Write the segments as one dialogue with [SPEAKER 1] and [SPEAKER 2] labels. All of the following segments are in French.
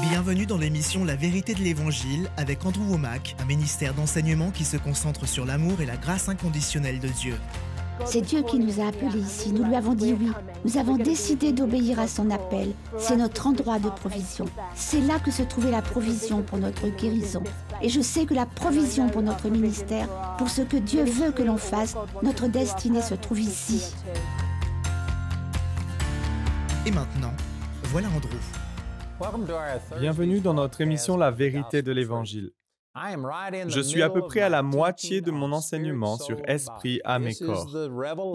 [SPEAKER 1] Bienvenue dans l'émission La vérité de l'Évangile avec Andrew Wommack, un ministère d'enseignement qui se concentre sur l'amour et la grâce inconditionnelle de Dieu.
[SPEAKER 2] C'est Dieu qui nous a appelés ici, nous lui avons dit oui. Nous avons décidé d'obéir à son appel. C'est notre endroit de provision. C'est là que se trouvait la provision pour notre guérison. Et je sais que la provision pour notre ministère, pour ce que Dieu veut que l'on fasse, notre destinée se trouve ici.
[SPEAKER 1] Et maintenant, voilà Andrew.
[SPEAKER 3] Bienvenue dans notre émission La vérité de l'Évangile. Je suis à peu près à la moitié de mon enseignement sur Esprit, âme et corps.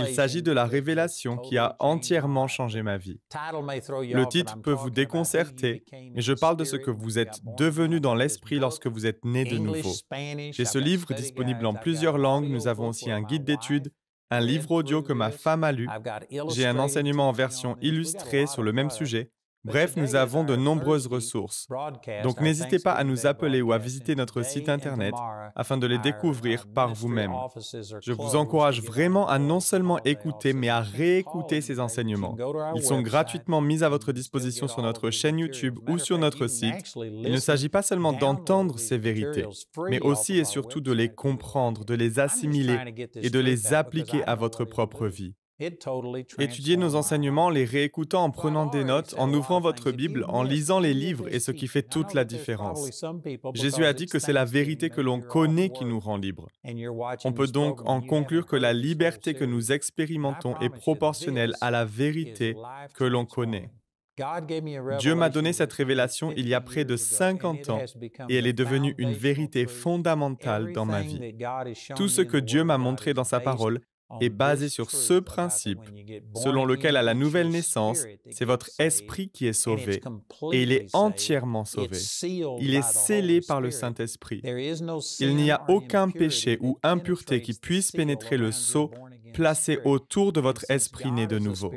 [SPEAKER 3] Il s'agit de la révélation qui a entièrement changé ma vie. Le titre peut vous déconcerter, mais je parle de ce que vous êtes devenu dans l'Esprit lorsque vous êtes né de nouveau. J'ai ce livre disponible en plusieurs langues. Nous avons aussi un guide d'études, un livre audio que ma femme a lu. J'ai un enseignement en version illustrée sur le même sujet. Bref, nous avons de nombreuses ressources. Donc n'hésitez pas à nous appeler ou à visiter notre site Internet afin de les découvrir par vous-même. Je vous encourage vraiment à non seulement écouter, mais à réécouter ces enseignements. Ils sont gratuitement mis à votre disposition sur notre chaîne YouTube ou sur notre site. Il ne s'agit pas seulement d'entendre ces vérités, mais aussi et surtout de les comprendre, de les assimiler et de les appliquer à votre propre vie. Étudiez nos enseignements en les réécoutant, en prenant des notes, en ouvrant votre Bible, en lisant les livres est ce qui fait toute la différence. Jésus a dit que c'est la vérité que l'on connaît qui nous rend libres. On peut donc en conclure que la liberté que nous expérimentons est proportionnelle à la vérité que l'on connaît. Dieu m'a donné cette révélation il y a près de 50 ans et elle est devenue une vérité fondamentale dans ma vie. Tout ce que Dieu m'a montré dans sa parole est basé sur ce principe, selon lequel à la nouvelle naissance, c'est votre esprit qui est sauvé, et il est entièrement sauvé. Il est scellé par le Saint-Esprit. Il n'y a aucun péché ou impureté qui puisse pénétrer le sceau placé autour de votre esprit né de nouveau.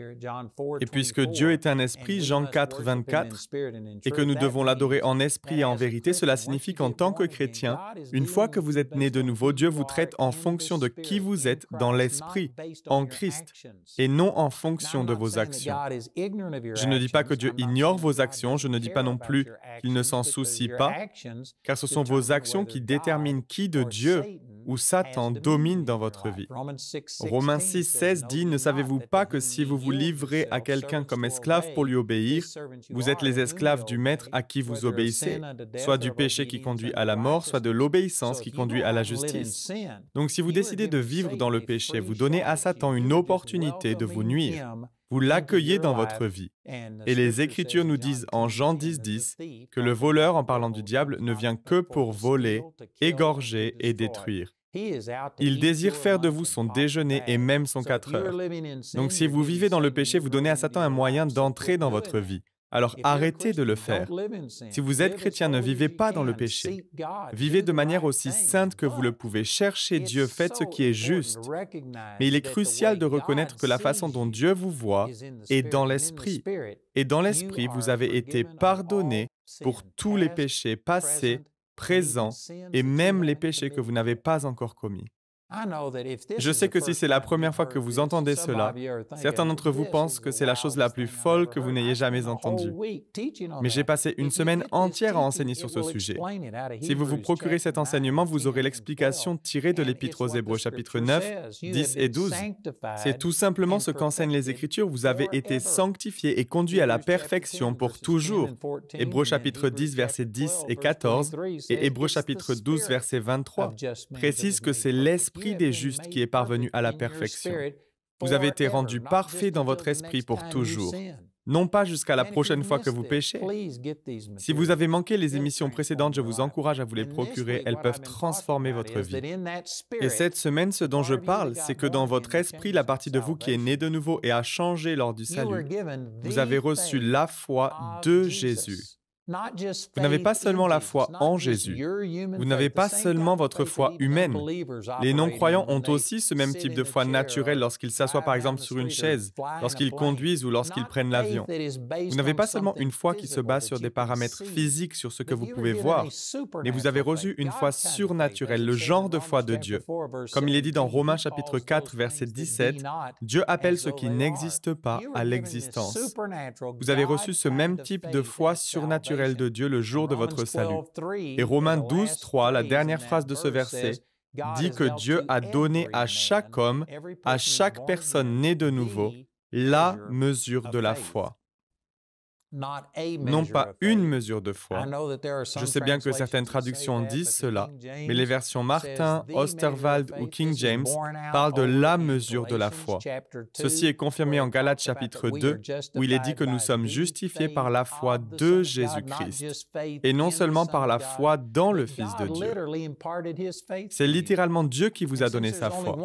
[SPEAKER 3] Et puisque Dieu est un esprit, Jean 4, 24, et que nous devons l'adorer en esprit et en vérité, cela signifie qu'en tant que chrétien, une fois que vous êtes né de nouveau, Dieu vous traite en fonction de qui vous êtes dans l'esprit, en Christ, et non en fonction de vos actions. Je ne dis pas que Dieu ignore vos actions, je ne dis pas non plus qu'il ne s'en soucie pas, car ce sont vos actions qui déterminent qui de Dieu ou Satan domine dans votre vie. Romains 6, 16 dit « Ne savez-vous pas que si vous vous livrez à quelqu'un comme esclave pour lui obéir, vous êtes les esclaves du maître à qui vous obéissez, soit du péché qui conduit à la mort, soit de l'obéissance qui conduit à la justice. » Donc si vous décidez de vivre dans le péché, vous donnez à Satan une opportunité de vous nuire. Vous l'accueillez dans votre vie. Et les Écritures nous disent en Jean 10, 10 que le voleur, en parlant du diable, ne vient que pour voler, égorger et détruire. Il désire faire de vous son déjeuner et même son 4 heures. Donc si vous vivez dans le péché, vous donnez à Satan un moyen d'entrer dans votre vie. Alors arrêtez de le faire. Si vous êtes chrétien, ne vivez pas dans le péché. Vivez de manière aussi sainte que vous le pouvez. Cherchez Dieu, faites ce qui est juste. Mais il est crucial de reconnaître que la façon dont Dieu vous voit est dans l'esprit. Et dans l'esprit, vous avez été pardonné pour tous les péchés passés, présents et même les péchés que vous n'avez pas encore commis. Je sais que si c'est la première fois que vous entendez cela, certains d'entre vous pensent que c'est la chose la plus folle que vous n'ayez jamais entendue. Mais j'ai passé une semaine entière à enseigner sur ce sujet. Si vous vous procurez cet enseignement, vous aurez l'explication tirée de l'Épître aux Hébreux, chapitre 9, 10 et 12. C'est tout simplement ce qu'enseignent les Écritures. Vous avez été sanctifiés et conduits à la perfection pour toujours. Hébreux, chapitre 10, versets 10 et 14, et Hébreux, chapitre 12, verset 23, précise que c'est l'Esprit des justes qui est parvenu à la perfection. Vous avez été rendus parfaits dans votre esprit pour toujours, non pas jusqu'à la prochaine fois que vous péchez. Si vous avez manqué les émissions précédentes, je vous encourage à vous les procurer, elles peuvent transformer votre vie. Et cette semaine, ce dont je parle, c'est que dans votre esprit, la partie de vous qui est née de nouveau et a changé lors du salut, vous avez reçu la foi de Jésus. Vous n'avez pas seulement la foi en Jésus. Vous n'avez pas seulement votre foi humaine. Les non-croyants ont aussi ce même type de foi naturelle lorsqu'ils s'assoient par exemple sur une chaise, lorsqu'ils conduisent ou lorsqu'ils prennent l'avion. Vous n'avez pas seulement une foi qui se base sur des paramètres physiques, sur ce que vous pouvez voir, mais vous avez reçu une foi surnaturelle, le genre de foi de Dieu. Comme il est dit dans Romains chapitre 4, verset 17, Dieu appelle ce qui n'existe pas à l'existence. Vous avez reçu ce même type de foi surnaturelle surnaturel de Dieu le jour de votre salut. Et Romains 12, 3, la dernière phrase de ce verset, dit que Dieu a donné à chaque homme, à chaque personne née de nouveau, la mesure de la foi. Non pas une mesure de foi. Je sais bien que certaines traductions disent cela, mais les versions Martin, Osterwald ou King James parlent de la mesure de la foi. Ceci est confirmé en Galates chapitre 2, où il est dit que nous sommes justifiés par la foi de Jésus-Christ, et non seulement par la foi dans le Fils de Dieu. C'est littéralement Dieu qui vous a donné sa foi.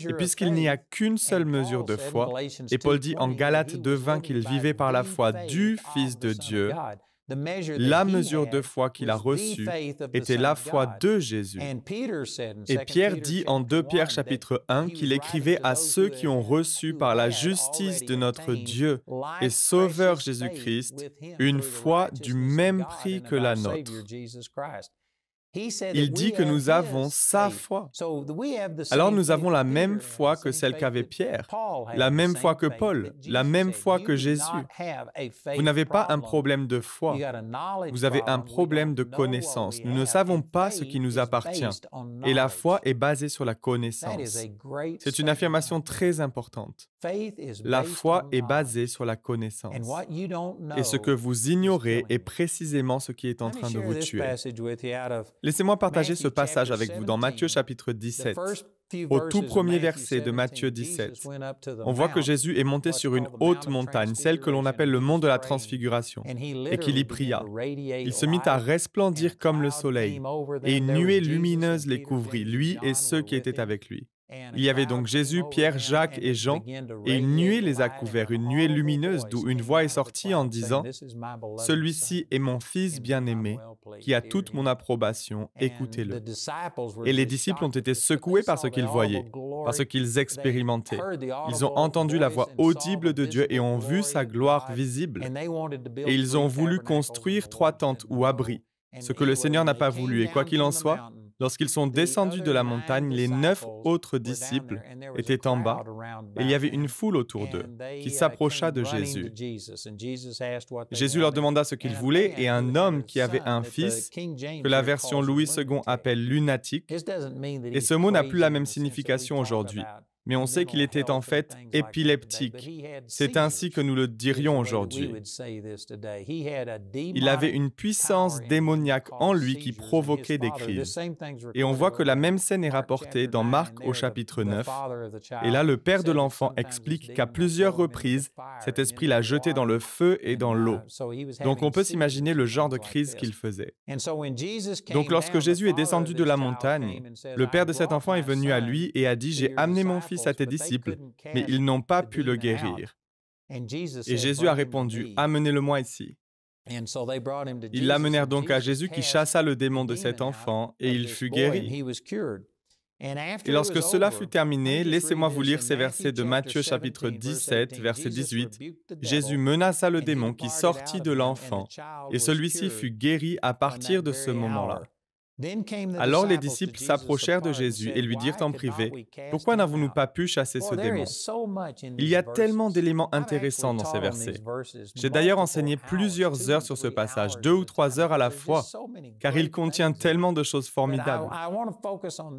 [SPEAKER 3] Et puisqu'il n'y a qu'une seule mesure de foi, et Paul dit en Galates 2:20 qu'il vivait par la foi du Fils de Dieu, la mesure de foi qu'il a reçue était la foi de Jésus. Et Pierre dit en 2 Pierre chapitre 1 qu'il écrivait à ceux qui ont reçu par la justice de notre Dieu et Sauveur Jésus-Christ une foi du même prix que la nôtre. Il dit que nous avons sa foi. Alors nous avons la même foi que celle qu'avait Pierre, la même foi que Paul, la même foi que Jésus. Vous n'avez pas un problème de foi, vous avez un problème de connaissance. Nous ne savons pas ce qui nous appartient et la foi est basée sur la connaissance. C'est une affirmation très importante. La foi est basée sur la connaissance. Et ce que vous ignorez est précisément ce qui est en train de vous tuer. Laissez-moi partager ce passage avec vous dans Matthieu chapitre 17. Au tout premier verset de Matthieu 17, on voit que Jésus est monté sur une haute montagne, celle que l'on appelle le mont de la Transfiguration, et qu'il y pria. Il se mit à resplendir comme le soleil, et une nuée lumineuse les couvrit, lui et ceux qui étaient avec lui. Il y avait donc Jésus, Pierre, Jacques et Jean, et une nuée les a couverts, une nuée lumineuse d'où une voix est sortie en disant « Celui-ci est mon Fils bien-aimé, qui a toute mon approbation, écoutez-le. » Et les disciples ont été secoués par ce qu'ils voyaient, par ce qu'ils expérimentaient. Ils ont entendu la voix audible de Dieu et ont vu sa gloire visible. Et ils ont voulu construire 3 tentes ou abris, ce que le Seigneur n'a pas voulu. Et quoi qu'il en soit, lorsqu'ils sont descendus de la montagne, les 9 autres disciples étaient en bas et il y avait une foule autour d'eux qui s'approcha de Jésus. Jésus leur demanda ce qu'ils voulaient et un homme qui avait un fils, que la version Louis II appelle lunatique, et ce mot n'a plus la même signification aujourd'hui. Mais on sait qu'il était en fait épileptique. C'est ainsi que nous le dirions aujourd'hui. Il avait une puissance démoniaque en lui qui provoquait des crises. Et on voit que la même scène est rapportée dans Marc au chapitre 9. Et là, le père de l'enfant explique qu'à plusieurs reprises, cet esprit l'a jeté dans le feu et dans l'eau. Donc on peut s'imaginer le genre de crise qu'il faisait. Donc lorsque Jésus est descendu de la montagne, le père de cet enfant est venu à lui et a dit « J'ai amené mon fils à tes disciples, mais ils n'ont pas pu le guérir. » Et Jésus a répondu, « Amenez-le-moi ici. » Ils l'amenèrent donc à Jésus qui chassa le démon de cet enfant et il fut guéri. Et lorsque cela fut terminé, laissez-moi vous lire ces versets de Matthieu chapitre 17, verset 18. Jésus menaça le démon qui sortit de l'enfant et celui-ci fut guéri à partir de ce moment-là. Alors les disciples s'approchèrent de Jésus et lui dirent en privé, « Pourquoi n'avons-nous pas pu chasser ce démon ?» Il y a tellement d'éléments intéressants dans ces versets. J'ai d'ailleurs enseigné plusieurs heures sur ce passage, 2 ou 3 heures à la fois, car il contient tellement de choses formidables.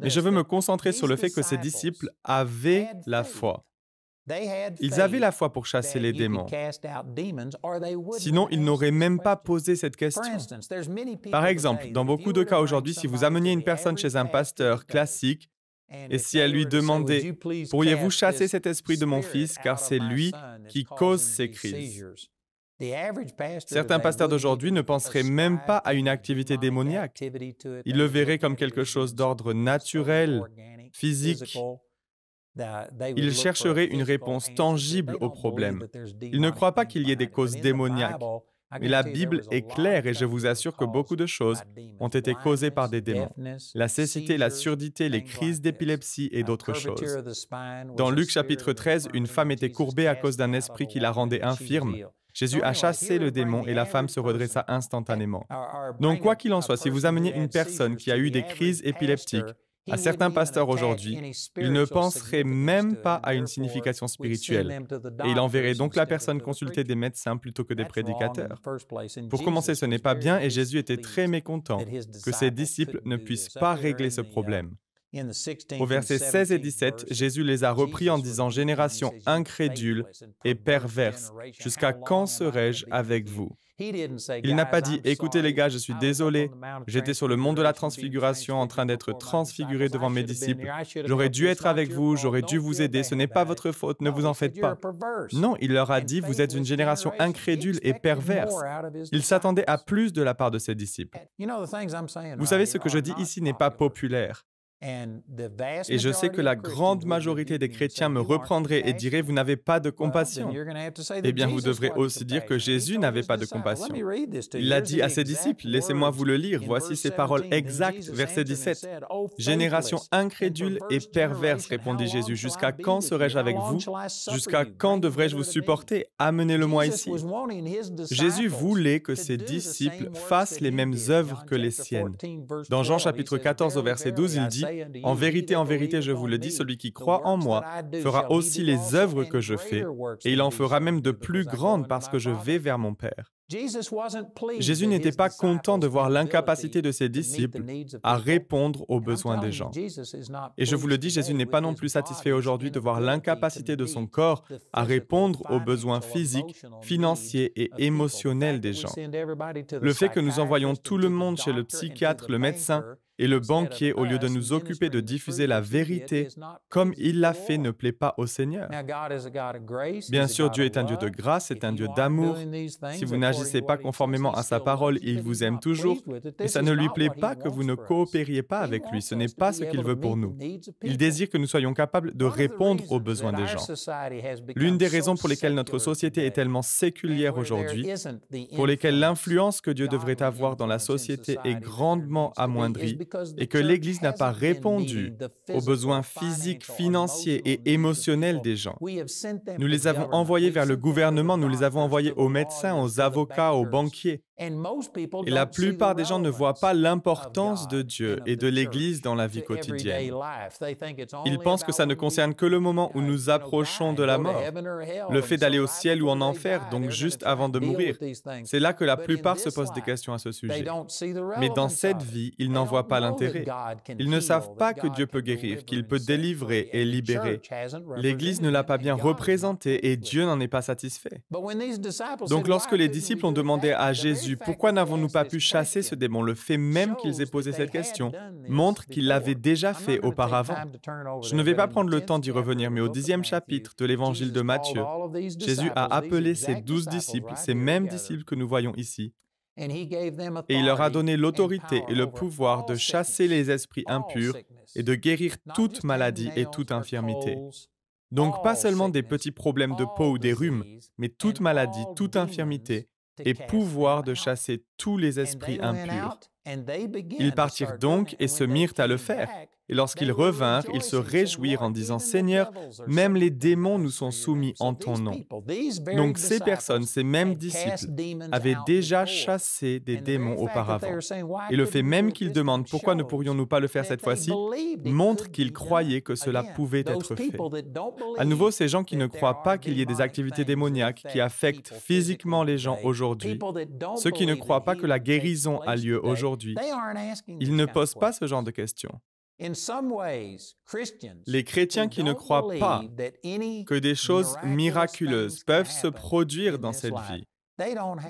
[SPEAKER 3] Mais je veux me concentrer sur le fait que ces disciples avaient la foi. Ils avaient la foi pour chasser les démons. Sinon, ils n'auraient même pas posé cette question. Par exemple, dans beaucoup de cas aujourd'hui, si vous ameniez une personne chez un pasteur classique, et si elle lui demandait « Pourriez-vous chasser cet esprit de mon fils, car c'est lui qui cause ces crises ?» Certains pasteurs d'aujourd'hui ne penseraient même pas à une activité démoniaque. Ils le verraient comme quelque chose d'ordre naturel, physique. Ils chercheraient une réponse tangible au problème. Ils ne croient pas qu'il y ait des causes démoniaques. Mais la Bible est claire et je vous assure que beaucoup de choses ont été causées par des démons. La cécité, la surdité, les crises d'épilepsie et d'autres choses. Dans Luc chapitre 13, une femme était courbée à cause d'un esprit qui la rendait infirme. Jésus a chassé le démon et la femme se redressa instantanément. Donc, quoi qu'il en soit, si vous ameniez une personne qui a eu des crises épileptiques, À certains pasteurs aujourd'hui, ils ne penseraient même pas à une signification spirituelle, et ils enverraient donc la personne consulter des médecins plutôt que des prédicateurs. Pour commencer, ce n'est pas bien, et Jésus était très mécontent que ses disciples ne puissent pas régler ce problème. Au versets 16 et 17, Jésus les a repris en disant « Génération incrédule et perverse, jusqu'à quand serai-je avec vous ?» Il n'a pas dit « Écoutez les gars, je suis désolé, j'étais sur le mont de la transfiguration en train d'être transfiguré devant mes disciples. J'aurais dû être avec vous, j'aurais dû vous aider, ce n'est pas votre faute, ne vous en faites pas. » Non, il leur a dit « Vous êtes une génération incrédule et perverse. » Il s'attendait à plus de la part de ses disciples. Vous savez, ce que je dis ici n'est pas populaire. Et je sais que la grande majorité des chrétiens me reprendraient et diraient « Vous n'avez pas de compassion. » Eh bien, vous devrez aussi dire que Jésus n'avait pas de compassion. Il l'a dit à ses disciples, laissez-moi vous le lire, voici ces paroles exactes, verset 17. « Génération incrédule et perverse, répondit Jésus, jusqu'à quand serai-je avec vous? Jusqu'à quand devrais-je vous supporter? Amenez-le-moi ici. » Jésus voulait que ses disciples fassent les mêmes œuvres que les siennes. Dans Jean chapitre 14 au verset 12, il dit « En vérité, je vous le dis, celui qui croit en moi fera aussi les œuvres que je fais, et il en fera même de plus grandes parce que je vais vers mon Père. » Jésus n'était pas content de voir l'incapacité de ses disciples à répondre aux besoins des gens. Et je vous le dis, Jésus n'est pas non plus satisfait aujourd'hui de voir l'incapacité de son corps à répondre aux besoins physiques, financiers et émotionnels des gens. Le fait que nous envoyons tout le monde chez le psychiatre, le médecin et le banquier au lieu de nous occuper de diffuser la vérité comme il l'a fait ne plaît pas au Seigneur. Bien sûr, Dieu est un Dieu de grâce, c'est un Dieu d'amour. Si vous n'agissez pas conformément à sa parole, il vous aime toujours, mais ça ne lui plaît pas que vous ne coopériez pas avec lui. Ce n'est pas ce qu'il veut pour nous. Il désire que nous soyons capables de répondre aux besoins des gens. L'une des raisons pour lesquelles notre société est tellement séculière aujourd'hui, pour lesquelles l'influence que Dieu devrait avoir dans la société est grandement amoindrie, et que l'Église n'a pas répondu aux besoins physiques, financiers et émotionnels des gens. Nous les avons envoyés vers le gouvernement, nous les avons envoyés aux médecins, aux avocats, aux banquiers. Et la plupart des gens ne voient pas l'importance de Dieu et de l'Église dans la vie quotidienne. Ils pensent que ça ne concerne que le moment où nous approchons de la mort, le fait d'aller au ciel ou en enfer, donc juste avant de mourir. C'est là que la plupart se posent des questions à ce sujet. Mais dans cette vie, ils n'en voient pas l'intérêt. Ils ne savent pas que Dieu peut guérir, qu'il peut délivrer et libérer. L'Église ne l'a pas bien représenté et Dieu n'en est pas satisfait. Donc lorsque les disciples ont demandé à Jésus « Pourquoi n'avons-nous pas pu chasser ce démon ?» Le fait même qu'ils aient posé cette question montre qu'ils l'avaient déjà fait auparavant. Je ne vais pas prendre le temps d'y revenir, mais au 10e chapitre de l'évangile de Matthieu, Jésus a appelé ses 12 disciples, ces mêmes disciples que nous voyons ici, et il leur a donné l'autorité et le pouvoir de chasser les esprits impurs et de guérir toute maladie et toute infirmité. Donc pas seulement des petits problèmes de peau ou des rhumes, mais toute maladie, toute infirmité, et pouvoir de chasser tous les esprits impurs. Ils partirent donc et se mirent à le faire. Et lorsqu'ils revinrent, ils se réjouirent en disant « Seigneur, même les démons nous sont soumis en ton nom. » Donc ces personnes, ces mêmes disciples, avaient déjà chassé des démons auparavant. Et le fait même qu'ils demandent « Pourquoi ne pourrions-nous pas le faire cette fois-ci ?» montre qu'ils croyaient que cela pouvait être fait. À nouveau, ces gens qui ne croient pas qu'il y ait des activités démoniaques qui affectent physiquement les gens aujourd'hui, ceux qui ne croient pas que la guérison a lieu aujourd'hui, ils ne posent pas ce genre de questions. Les chrétiens qui ne croient pas que des choses miraculeuses peuvent se produire dans cette vie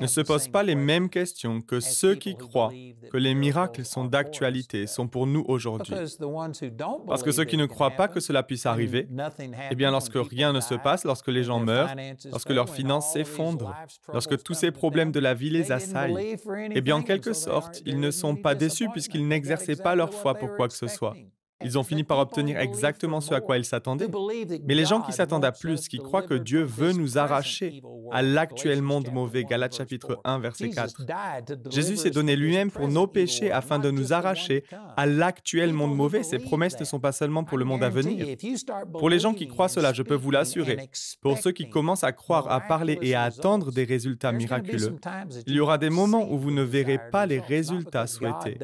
[SPEAKER 3] ne se posent pas les mêmes questions que ceux qui croient que les miracles sont d'actualité, sont pour nous aujourd'hui. Parce que ceux qui ne croient pas que cela puisse arriver, eh bien lorsque rien ne se passe, lorsque les gens meurent, lorsque leurs finances s'effondrent, lorsque tous ces problèmes de la vie les assaillent, eh bien en quelque sorte, ils ne sont pas déçus puisqu'ils n'exerçaient pas leur foi pour quoi que ce soit. Ils ont fini par obtenir exactement ce à quoi ils s'attendaient. Mais les gens qui s'attendent à plus, qui croient que Dieu veut nous arracher à l'actuel monde mauvais, Galates chapitre 1, verset 4. Jésus s'est donné lui-même pour nos péchés afin de nous arracher à l'actuel monde mauvais. Ces promesses ne sont pas seulement pour le monde à venir. Pour les gens qui croient cela, je peux vous l'assurer. Pour ceux qui commencent à croire, à parler et à attendre des résultats miraculeux, il y aura des moments où vous ne verrez pas les résultats souhaités.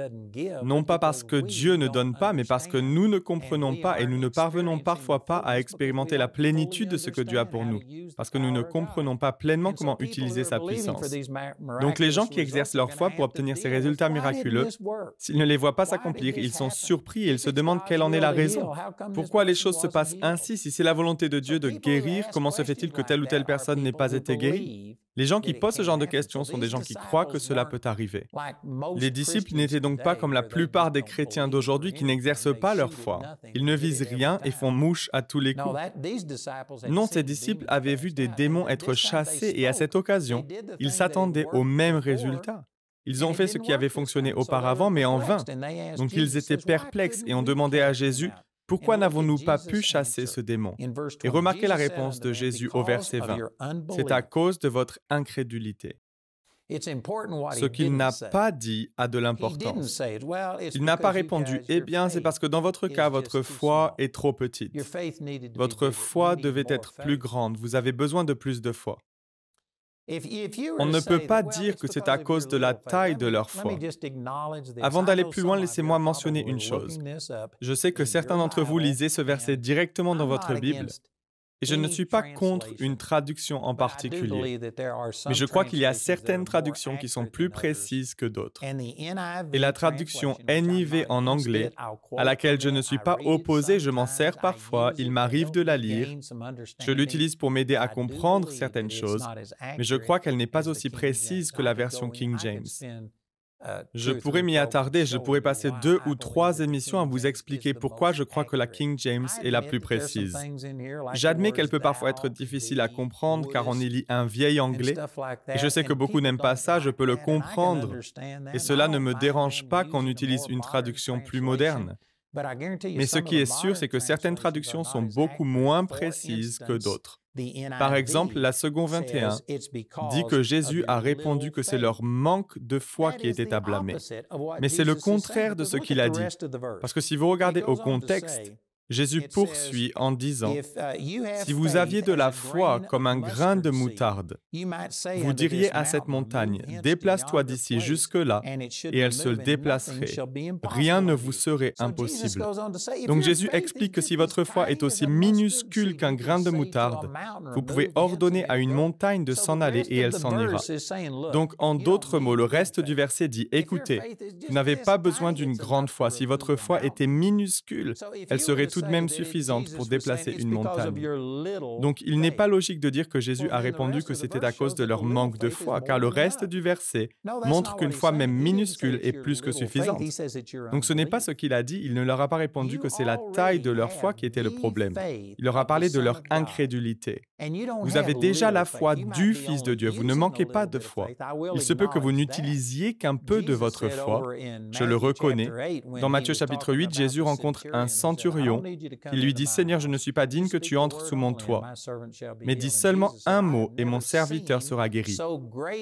[SPEAKER 3] Non pas parce que Dieu ne donne pas, mais parce que nous ne comprenons pas et nous ne parvenons parfois pas à expérimenter la plénitude de ce que Dieu a pour nous, parce que nous ne comprenons pas pleinement comment utiliser sa puissance. Donc les gens qui exercent leur foi pour obtenir ces résultats miraculeux, s'ils ne les voient pas s'accomplir, ils sont surpris et ils se demandent quelle en est la raison. Pourquoi les choses se passent ainsi? Si c'est la volonté de Dieu de guérir, comment se fait-il que telle ou telle personne n'ait pas été guérie? Les gens qui posent ce genre de questions sont des gens qui croient que cela peut arriver. Les disciples n'étaient donc pas comme la plupart des chrétiens d'aujourd'hui qui n'exercent pas leur foi. Ils ne visent rien et font mouche à tous les coups. Non, ces disciples avaient vu des démons être chassés et à cette occasion, ils s'attendaient au même résultat. Ils ont fait ce qui avait fonctionné auparavant, mais en vain. Donc ils étaient perplexes et ont demandé à Jésus: pourquoi n'avons-nous pas pu chasser ce démon? Et remarquez la réponse de Jésus au verset 20. C'est à cause de votre incrédulité. Ce qu'il n'a pas dit a de l'importance. Il n'a pas répondu: eh bien, c'est parce que dans votre cas, votre foi est trop petite. Votre foi devait être plus grande. Vous avez besoin de plus de foi. On ne peut pas dire que c'est à cause de la taille de leur foi. Avant d'aller plus loin, laissez-moi mentionner une chose. Je sais que certains d'entre vous lisez ce verset directement dans votre Bible, et je ne suis pas contre une traduction en particulier, mais je crois qu'il y a certaines traductions qui sont plus précises que d'autres. Et la traduction NIV en anglais, à laquelle je ne suis pas opposé, je m'en sers parfois, il m'arrive de la lire, je l'utilise pour m'aider à comprendre certaines choses, mais je crois qu'elle n'est pas aussi précise que la version King James. Je pourrais m'y attarder, je pourrais passer 2 ou 3 émissions à vous expliquer pourquoi je crois que la King James est la plus précise. J'admets qu'elle peut parfois être difficile à comprendre car on y lit un vieil anglais, et je sais que beaucoup n'aiment pas ça, je peux le comprendre, et cela ne me dérange pas qu'on utilise une traduction plus moderne. Mais ce qui est sûr, c'est que certaines traductions sont beaucoup moins précises que d'autres. Par exemple, la seconde 21 dit que Jésus a répondu que c'est leur manque de foi qui était à blâmer. Mais c'est le contraire de ce qu'il a dit. Parce que si vous regardez au contexte, Jésus poursuit en disant: « Si vous aviez de la foi comme un grain de moutarde, vous diriez à cette montagne, déplace-toi d'ici jusque-là, et elle se déplacerait. Rien ne vous serait impossible. » Donc Jésus explique que si votre foi est aussi minuscule qu'un grain de moutarde, vous pouvez ordonner à une montagne de s'en aller et elle s'en ira. Donc en d'autres mots, le reste du verset dit: « Écoutez, vous n'avez pas besoin d'une grande foi. Si votre foi était minuscule, elle serait tout de même suffisante pour déplacer une montagne. » Donc, il n'est pas logique de dire que Jésus a répondu que c'était à cause de leur manque de foi, car le reste du verset montre qu'une foi même minuscule est plus que suffisante. Donc, ce n'est pas ce qu'il a dit, il ne leur a pas répondu que c'est la taille de leur foi qui était le problème. Il leur a parlé de leur incrédulité. Vous avez déjà la foi du Fils de Dieu, vous ne manquez pas de foi. Il se peut que vous n'utilisiez qu'un peu de votre foi, je le reconnais. Dans Matthieu chapitre 8, Jésus rencontre un centurion. Il lui dit: « Seigneur, je ne suis pas digne que tu entres sous mon toit, mais dis seulement un mot et mon serviteur sera guéri. »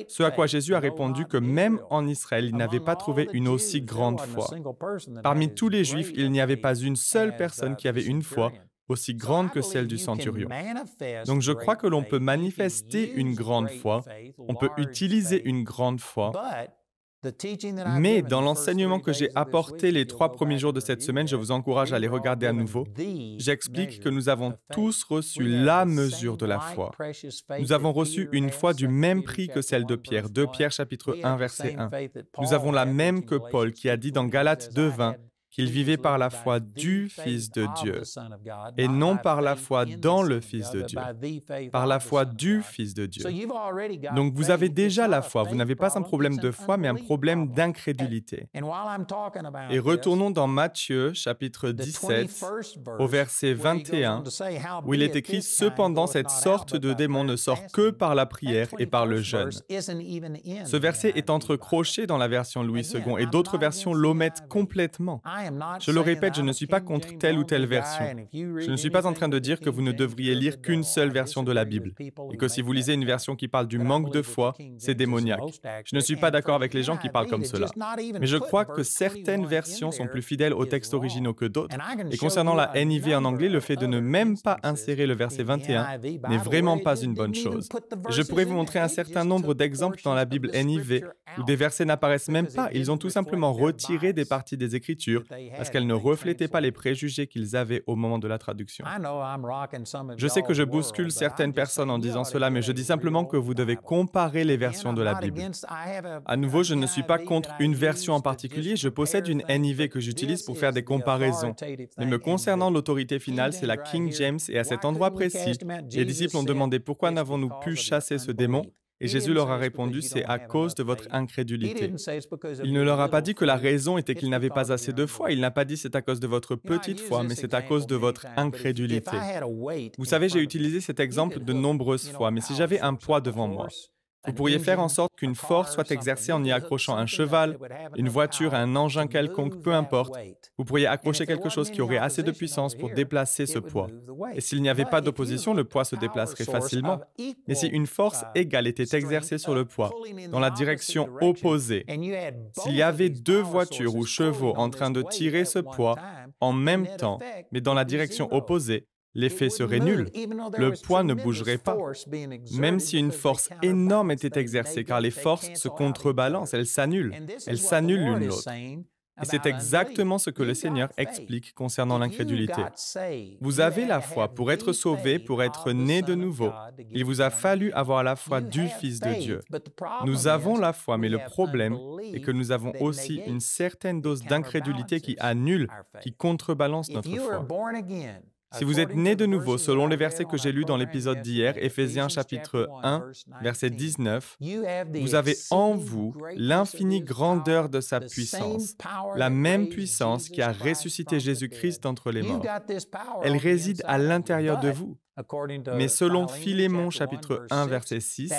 [SPEAKER 3] Ce à quoi Jésus a répondu que même en Israël, il n'avait pas trouvé une aussi grande foi. Parmi tous les Juifs, il n'y avait pas une seule personne qui avait une foi aussi grande que celle du centurion. Donc je crois que l'on peut manifester une grande foi, on peut utiliser une grande foi, mais dans l'enseignement que j'ai apporté les 3 premiers jours de cette semaine, je vous encourage à les regarder à nouveau, j'explique que nous avons tous reçu la mesure de la foi. Nous avons reçu une foi du même prix que celle de Pierre, 2 Pierre chapitre 1 verset 1. Nous avons la même que Paul qui a dit dans Galates 2:20 qu'il vivait par la foi du Fils de Dieu, et non par la foi dans le Fils de Dieu, par la foi du Fils de Dieu. Donc vous avez déjà la foi, vous n'avez pas un problème de foi, mais un problème d'incrédulité. Et retournons dans Matthieu, chapitre 17, au verset 21, où il est écrit: « Cependant, cette sorte de démon ne sort que par la prière et par le jeûne. » Ce verset est entrecroché dans la version Louis II, et d'autres versions l'omettent complètement. Je le répète, je ne suis pas contre telle ou telle version. Je ne suis pas en train de dire que vous ne devriez lire qu'une seule version de la Bible, et que si vous lisez une version qui parle du manque de foi, c'est démoniaque. Je ne suis pas d'accord avec les gens qui parlent comme cela. Mais je crois que certaines versions sont plus fidèles aux textes originaux que d'autres. Et concernant la NIV en anglais, le fait de ne même pas insérer le verset 21 n'est vraiment pas une bonne chose. Je pourrais vous montrer un certain nombre d'exemples dans la Bible NIV où des versets n'apparaissent même pas. Ils ont tout simplement retiré des parties des Écritures parce qu'elles ne reflétaient pas les préjugés qu'ils avaient au moment de la traduction. Je sais que je bouscule certaines personnes en disant cela, mais je dis simplement que vous devez comparer les versions de la Bible. À nouveau, je ne suis pas contre une version en particulier, je possède une NIV que j'utilise pour faire des comparaisons. Mais me concernant l'autorité finale, c'est la King James, et à cet endroit précis, les disciples ont demandé pourquoi n'avons-nous pu chasser ce démon? Et Jésus leur a répondu, c'est à cause de votre incrédulité. Il ne leur a pas dit que la raison était qu'ils n'avaient pas assez de foi. Il n'a pas dit c'est à cause de votre petite foi, mais c'est à cause de votre incrédulité. Vous savez, j'ai utilisé cet exemple de nombreuses fois, mais si j'avais un poids devant moi, vous pourriez faire en sorte qu'une force soit exercée en y accrochant un cheval, une voiture, un engin quelconque, peu importe. Vous pourriez accrocher quelque chose qui aurait assez de puissance pour déplacer ce poids. Et s'il n'y avait pas d'opposition, le poids se déplacerait facilement. Mais si une force égale était exercée sur le poids, dans la direction opposée, s'il y avait deux voitures ou chevaux en train de tirer ce poids en même temps, mais dans la direction opposée, l'effet serait nul. Le poids ne bougerait pas. Même si une force énorme était exercée, car les forces se contrebalancent, elles s'annulent. Elles s'annulent l'une l'autre. Et c'est exactement ce que le Seigneur explique concernant l'incrédulité. Vous avez la foi pour être sauvé, pour être né de nouveau. Il vous a fallu avoir la foi du Fils de Dieu. Nous avons la foi, mais le problème est que nous avons aussi une certaine dose d'incrédulité qui annule, qui contrebalance notre foi. Si vous êtes né de nouveau, selon les versets que j'ai lus dans l'épisode d'hier, Éphésiens chapitre 1, verset 19, vous avez en vous l'infinie grandeur de sa puissance, la même puissance qui a ressuscité Jésus-Christ d'entre les morts. Elle réside à l'intérieur de vous. Mais selon Philémon chapitre 1 verset 6,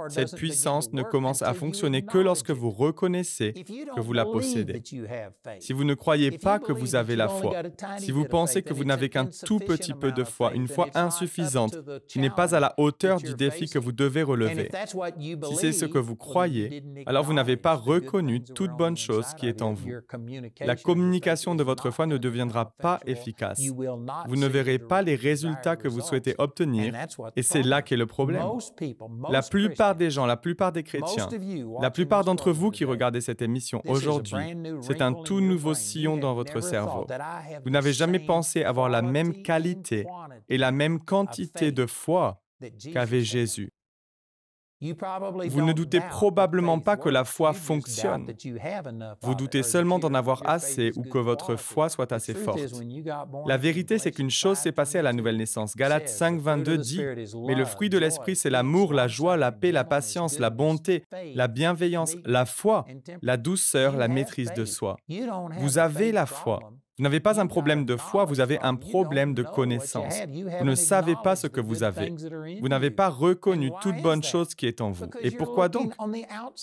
[SPEAKER 3] cette puissance ne commence à fonctionner que lorsque vous reconnaissez que vous la possédez. Si vous ne croyez pas que vous avez la foi, si vous pensez que vous n'avez qu'un tout petit peu de foi, une foi insuffisante, qui n'est pas à la hauteur du défi que vous devez relever, si c'est ce que vous croyez, alors vous n'avez pas reconnu toute bonne chose qui est en vous. La communication de votre foi ne deviendra pas efficace. Vous ne verrez pas les résultats que vous souhaitez obtenir, et c'est là qu'est le problème. La plupart des gens, la plupart des chrétiens, la plupart d'entre vous qui regardez cette émission aujourd'hui, c'est un tout nouveau sillon dans votre cerveau. Vous n'avez jamais pensé avoir la même qualité et la même quantité de foi qu'avait Jésus. Vous ne doutez probablement pas que la foi fonctionne. Vous doutez seulement d'en avoir assez ou que votre foi soit assez forte. La vérité, c'est qu'une chose s'est passée à la nouvelle naissance. Galates 5, 22 dit « Mais le fruit de l'esprit, c'est l'amour, la joie, la paix, la patience, la bonté, la bienveillance, la foi, la douceur, la maîtrise de soi. » Vous avez la foi. Vous n'avez pas un problème de foi, vous avez un problème de connaissance. Vous ne savez pas ce que vous avez. Vous n'avez pas reconnu toute bonne chose qui est en vous. Et pourquoi donc?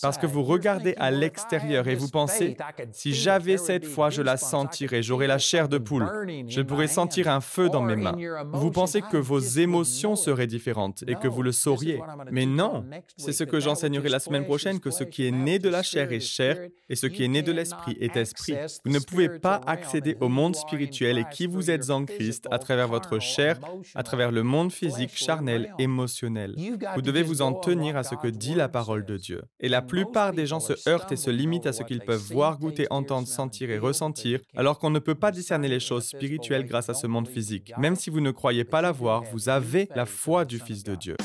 [SPEAKER 3] Parce que vous regardez à l'extérieur et vous pensez, si j'avais cette foi, je la sentirais, j'aurais la chair de poule, je pourrais sentir un feu dans mes mains. Vous pensez que vos émotions seraient différentes et que vous le sauriez. Mais non, c'est ce que j'enseignerai la semaine prochaine, que ce qui est né de la chair est chair et ce qui est né de l'esprit est esprit. Vous ne pouvez pas accéder au monde spirituel et qui vous êtes en Christ à travers votre chair, à travers le monde physique, charnel, émotionnel. Vous devez vous en tenir à ce que dit la parole de Dieu. Et la plupart des gens se heurtent et se limitent à ce qu'ils peuvent voir, goûter, entendre, sentir et ressentir, alors qu'on ne peut pas discerner les choses spirituelles grâce à ce monde physique. Même si vous ne croyez pas l'avoir, vous avez la foi du Fils de Dieu.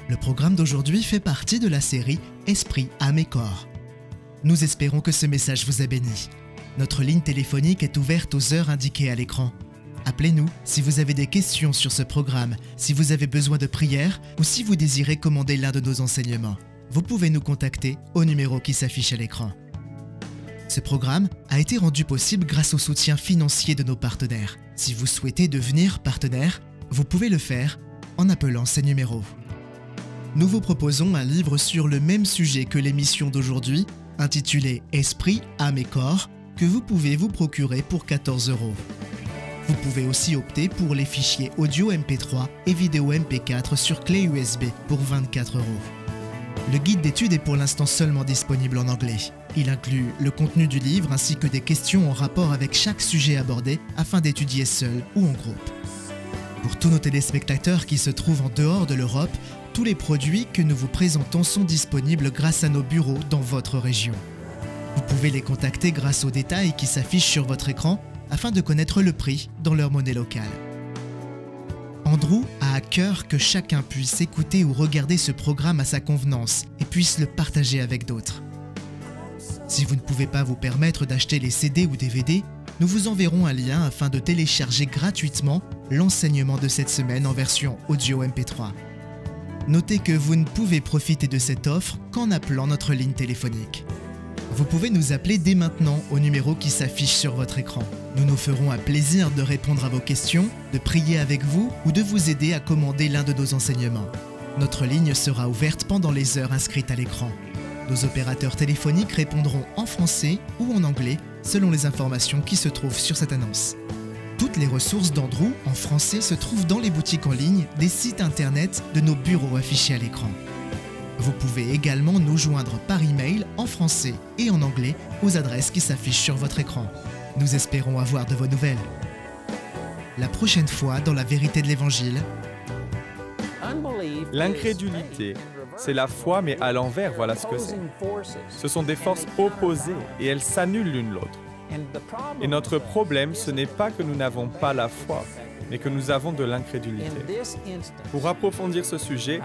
[SPEAKER 1] Le programme d'aujourd'hui fait partie de la série Esprit, âme et corps. Nous espérons que ce message vous a béni. Notre ligne téléphonique est ouverte aux heures indiquées à l'écran. Appelez-nous si vous avez des questions sur ce programme, si vous avez besoin de prière ou si vous désirez commander l'un de nos enseignements. Vous pouvez nous contacter au numéro qui s'affiche à l'écran. Ce programme a été rendu possible grâce au soutien financier de nos partenaires. Si vous souhaitez devenir partenaire, vous pouvez le faire en appelant ces numéros. Nous vous proposons un livre sur le même sujet que l'émission d'aujourd'hui, intitulé « Esprit, âme et corps », que vous pouvez vous procurer pour 14 €. Vous pouvez aussi opter pour les fichiers audio MP3 et vidéo MP4 sur clé USB pour 24 €. Le guide d'études est pour l'instant seulement disponible en anglais. Il inclut le contenu du livre ainsi que des questions en rapport avec chaque sujet abordé afin d'étudier seul ou en groupe. Pour tous nos téléspectateurs qui se trouvent en dehors de l'Europe, tous les produits que nous vous présentons sont disponibles grâce à nos bureaux dans votre région. Vous pouvez les contacter grâce aux détails qui s'affichent sur votre écran afin de connaître le prix dans leur monnaie locale. Andrew a à cœur que chacun puisse écouter ou regarder ce programme à sa convenance et puisse le partager avec d'autres. Si vous ne pouvez pas vous permettre d'acheter les CD ou DVD, nous vous enverrons un lien afin de télécharger gratuitement l'enseignement de cette semaine en version audio MP3. Notez que vous ne pouvez profiter de cette offre qu'en appelant notre ligne téléphonique. Vous pouvez nous appeler dès maintenant au numéro qui s'affiche sur votre écran. Nous nous ferons un plaisir de répondre à vos questions, de prier avec vous ou de vous aider à commander l'un de nos enseignements. Notre ligne sera ouverte pendant les heures inscrites à l'écran. Nos opérateurs téléphoniques répondront en français ou en anglais selon les informations qui se trouvent sur cette annonce. Toutes les ressources d'Andrew en français se trouvent dans les boutiques en ligne des sites internet de nos bureaux affichés à l'écran. Vous pouvez également nous joindre par email en français et en anglais aux adresses qui s'affichent sur votre écran. Nous espérons avoir de vos nouvelles. La prochaine fois dans la vérité de l'Évangile.
[SPEAKER 3] L'incrédulité, c'est la foi mais à l'envers, voilà ce que c'est. Ce sont des forces opposées et elles s'annulent l'une l'autre. Et notre problème, ce n'est pas que nous n'avons pas la foi, mais que nous avons de l'incrédulité. Pour approfondir ce sujet,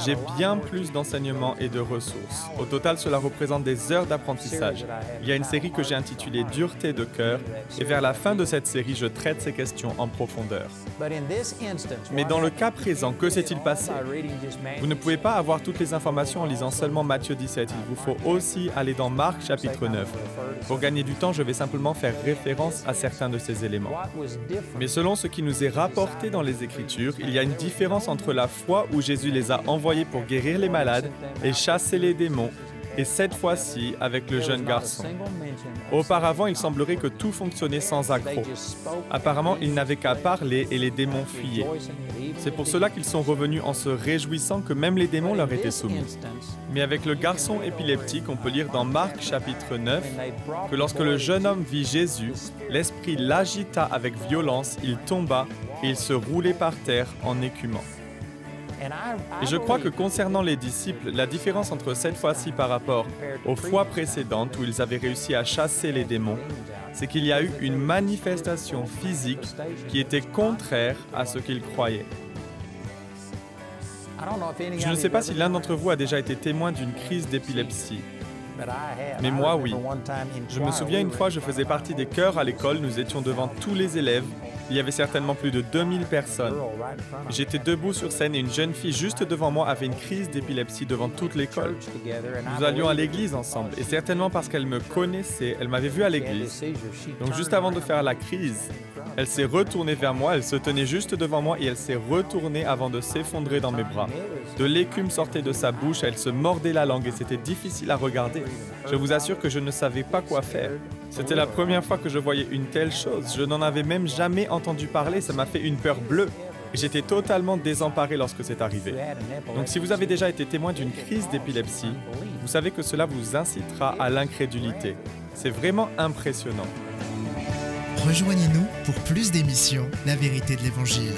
[SPEAKER 3] j'ai bien plus d'enseignements et de ressources. Au total, cela représente des heures d'apprentissage. Il y a une série que j'ai intitulée « Dureté de cœur » et vers la fin de cette série, je traite ces questions en profondeur. Mais dans le cas présent, que s'est-il passé? Vous ne pouvez pas avoir toutes les informations en lisant seulement Matthieu 17. Il vous faut aussi aller dans Marc chapitre 9. Pour gagner du temps, je vais simplement faire référence à certains de ces éléments. Mais selon ce qui nous est rapporté dans les Écritures, il y a une différence entre la fois où Jésus les a envoyés pour guérir les malades et chasser les démons, et cette fois-ci avec le jeune garçon. Auparavant, il semblerait que tout fonctionnait sans accroc. Apparemment, ils n'avaient qu'à parler et les démons fuyaient. C'est pour cela qu'ils sont revenus en se réjouissant que même les démons leur étaient soumis. Mais avec le garçon épileptique, on peut lire dans Marc chapitre 9 que lorsque le jeune homme vit Jésus, l'esprit l'agita avec violence, il tomba et il se roulait par terre en écumant. Et je crois que concernant les disciples, la différence entre cette fois-ci par rapport aux fois précédentes où ils avaient réussi à chasser les démons, c'est qu'il y a eu une manifestation physique qui était contraire à ce qu'ils croyaient. Je ne sais pas si l'un d'entre vous a déjà été témoin d'une crise d'épilepsie. Mais moi, oui. Je me souviens une fois, je faisais partie des chœurs à l'école, nous étions devant tous les élèves. Il y avait certainement plus de 2000 personnes. J'étais debout sur scène et une jeune fille juste devant moi avait une crise d'épilepsie devant toute l'école. Nous allions à l'église ensemble et certainement parce qu'elle me connaissait, elle m'avait vu à l'église. Donc juste avant de faire la crise, elle s'est retournée vers moi, elle se tenait juste devant moi et elle s'est retournée avant de s'effondrer dans mes bras. De l'écume sortait de sa bouche, elle se mordait la langue et c'était difficile à regarder. Je vous assure que je ne savais pas quoi faire. C'était la première fois que je voyais une telle chose. Je n'en avais même jamais entendu parler, ça m'a fait une peur bleue. J'étais totalement désemparé lorsque c'est arrivé. Donc si vous avez déjà été témoin d'une crise d'épilepsie, vous savez que cela vous incitera à l'incrédulité. C'est vraiment impressionnant.
[SPEAKER 1] Rejoignez-nous pour plus d'émissions La vérité de l'Évangile.